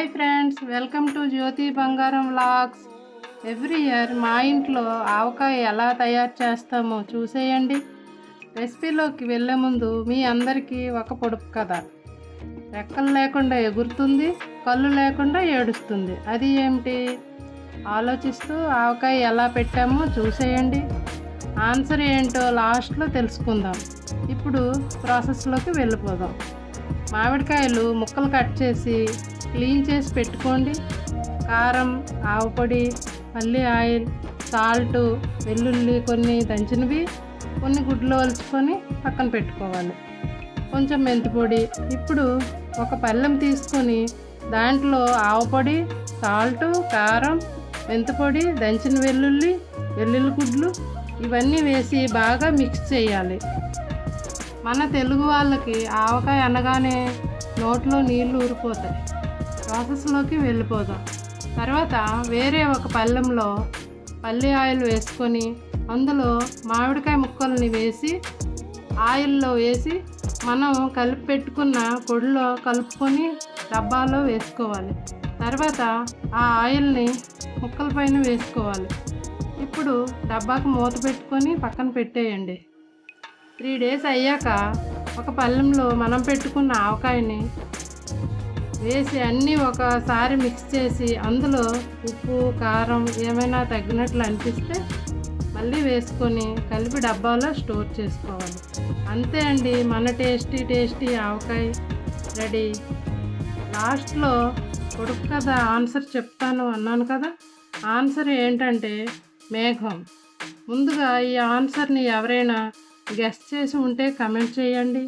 Hi friends, welcome to జ్యోతి బంగారం vlogs. Every year మా ఇంట్లో ఆవకాయ ఎలా తయారు చేస్తామో చూసేయండి. రెసిపీలోకి వెళ్ళే ముందు మీ అందరికీ ఒక పొడుపు కథ. రెక్కలు లేకుండా ఎగురుతుంది, కళ్ళు లేకుండా ఏడుస్తుంది. అది ఏమిటి? ఆలోచిస్తూ ఆవకాయ ఎలా పెట్టామో చూసేయండి. ఆన్సర్ ఏంటో లాస్ట్లో తెలుసుకుందాం. ఇప్పుడు ప్రాసెస్లోకి వెళ్ళిపోదాం. మామిడికాయలు ముక్కలు కట్ చేసి క్లీన్ చేసి పెట్టుకోండి. కారం, ఆవపొడి, పల్లి ఆయిల్, సాల్టు, వెల్లుల్లి కొన్ని దంచినవి, కొన్ని గుడ్లు వలుచుకొని పక్కన పెట్టుకోవాలి. కొంచెం మెంతిపొడి. ఇప్పుడు ఒక పళ్ళెం తీసుకొని దాంట్లో ఆవపొడి, సాల్టు, కారం, మెంతిపొడి, దంచిన వెల్లుల్లి గుడ్లు ఇవన్నీ వేసి బాగా మిక్స్ చేయాలి. మన తెలుగు వాళ్ళకి ఆవకాయ అనగానే నోట్లో నీళ్లు ఊరిపోతాయి. ప్రాసెస్లోకి వెళ్ళిపోదాం. తర్వాత వేరే ఒక పళ్ళెంలో పల్లి ఆయిల్ వేసుకొని అందులో మామిడికాయ ముక్కల్ని వేసి ఆయిల్లో వేసి మనం కలిపి పెట్టుకున్న పొడిలో కలుపుకొని డబ్బాలో వేసుకోవాలి. తర్వాత ఆ ఆయిల్ని ముక్కల పైన వేసుకోవాలి. ఇప్పుడు డబ్బాకు మూత పెట్టుకొని పక్కన పెట్టేయండి. 3 days అయ్యాక ఒక పళ్ళెంలో మనం పెట్టుకున్న ఆవకాయని వేసి అన్నీ ఒకసారి మిక్స్ చేసి అందులో ఉప్పు, కారం ఏమైనా తగ్గినట్లు అనిపిస్తే మళ్ళీ వేసుకొని కలిపి డబ్బాలో స్టోర్ చేసుకోవాలి. అంతే అండి, మన టేస్టీ ఆవకాయ రెడీ. లాస్ట్లో పొడుపు కథ ఆన్సర్ చెప్తాను అన్నాను కదా. ఆన్సర్ ఏంటంటే మేఘం. ముందుగా ఈ ఆన్సర్ని ఎవరైనా గెస్ చేసి ఉంటే కమెంట్ చేయండి.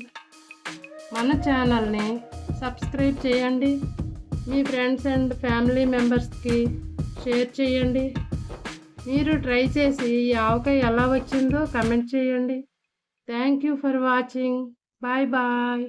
మన ఛానల్ని సబ్స్క్రైబ్ చేయండి. మీ ఫ్రెండ్స్ అండ్ ఫ్యామిలీ మెంబర్స్కి షేర్ చేయండి. మీరు ట్రై చేసి ఈ ఆవకాయ ఎలా వచ్చిందో కమెంట్ చేయండి. Thank you for watching. Bye bye.